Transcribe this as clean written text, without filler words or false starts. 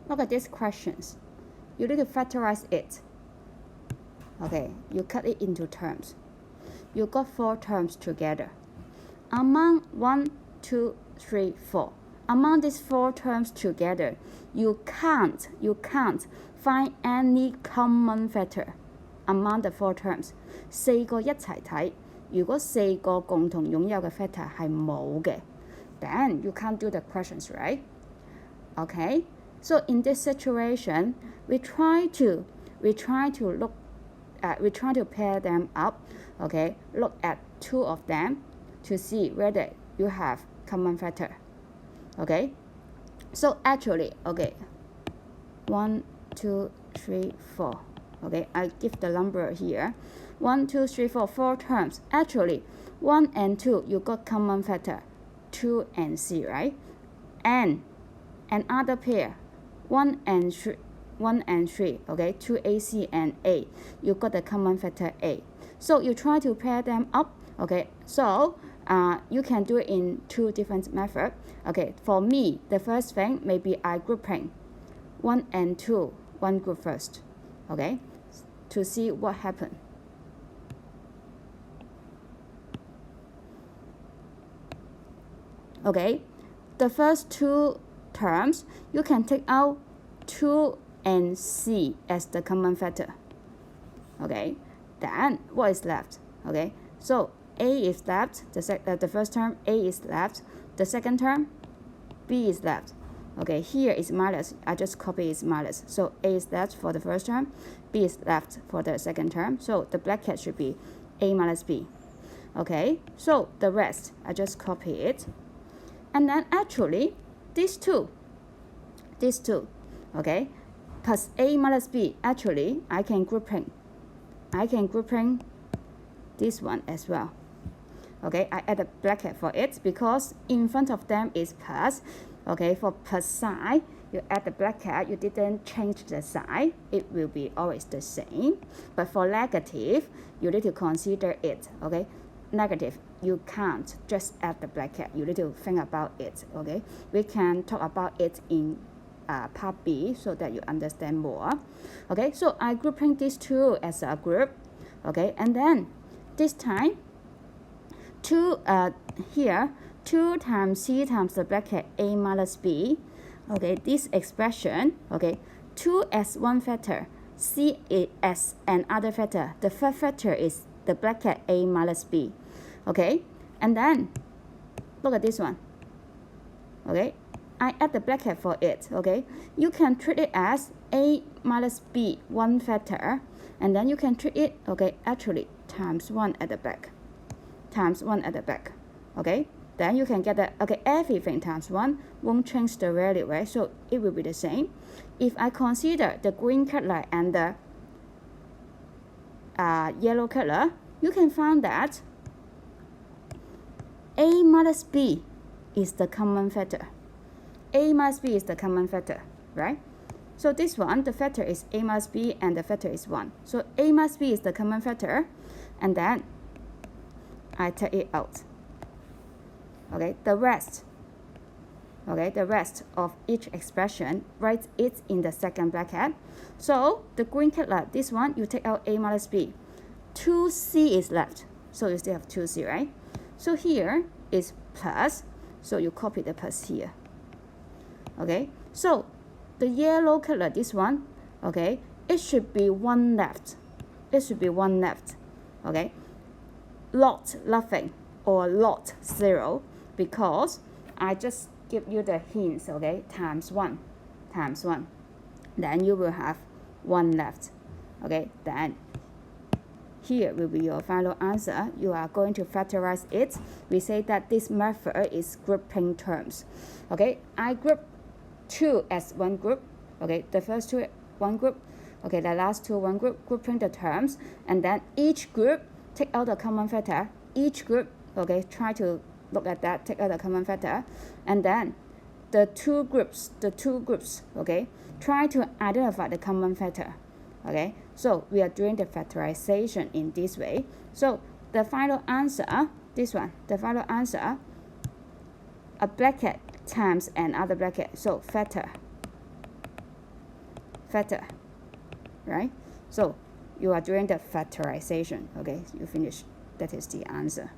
Look at these questions. You need to factorize it. Okay, you cut it into terms. You got 4 terms together. Among 1, 2, 3, 4. Among these 4 terms together, you can't find any common factor among the 4 terms. 4個一齊睇，如果4個共同擁有嘅 factor 係冇嘅 then you can't do the questions, right? Okay, so in this situation, we try to pair them up. Okay, look at 2 of them to see whether you have common factor. Okay, so actually, okay, 1, 2, 3, 4. Okay, I give the number here. 1, 2, 3, 4, 4 terms. Actually, 1 and 2, you got common factor, 2 and C, right? And another pair, 1 and 3, okay, 2AC and A, you got the common factor A. So you try to pair them up, okay? So you can do it in 2 different methods. Okay, for me, the first thing, maybe I grouping 1 and 2, one group first, okay, to see what happened. Okay, the first 2 terms, you can take out 2 and C as the common factor. Okay, then what is left? Okay, so A is left, the first term A is left, the second term B is left. Okay, here is minus, I just copy is minus. So A is left for the first term, B is left for the second term. So the bracket should be A minus B. Okay, so the rest, I just copy it. And then actually, these two, okay, plus A minus B, actually, I can grouping this one as well. Okay, I add a bracket for it because in front of them is plus. Okay, for plus sign, you add the bracket, you didn't change the sign, it will be always the same. But for negative, you need to consider it, okay? Negative, you can't just add the bracket, you need to think about it, okay? We can talk about it in part B so that you understand more. Okay, so I grouping these 2 as a group, okay? And then this time, 2 here, 2 times C times the bracket A minus B. Okay, this expression, okay, 2 as one factor, C as another factor. The third factor is the bracket A minus B. Okay, and then look at this one. Okay, I add the bracket for it. Okay, you can treat it as A minus B, one factor, and then you can treat it, okay, actually times 1 at the back. Times 1 at the back. Okay, then you can get that, okay, everything times 1 won't change the value, right? So it will be the same. If I consider the green color and the yellow color, you can find that A minus B is the common factor. A minus B is the common factor, right? So this one, the factor is A minus B and the factor is 1. So A minus B is the common factor, and then I take it out. Okay, the rest of each expression, write it in the second bracket. So the green color, this one, you take out A minus B. 2C is left, so you still have 2C, right? So here is plus, so you copy the plus here. Okay, so the yellow color, this one, okay, it should be 1 left. It should be 1 left, okay? Lot nothing or lot 0, because I just give you the hints, okay, times 1, then you will have 1 left. Okay, then here will be your final answer. You are going to factorize it. We say that this method is grouping terms. Okay, I group 2 as one group. Okay, the first 2 one group. Okay, the last 2 one group, grouping the terms, and then each group take out the common factor. Each group, okay, try to look at that, take out the common factor, and then the two groups, okay, try to identify the common factor. Okay, so we are doing the factorization in this way. So the final answer, this one, the final answer, a bracket times another bracket, so factor factor, right? So you are doing the factorization. Okay, you finish. That is the answer.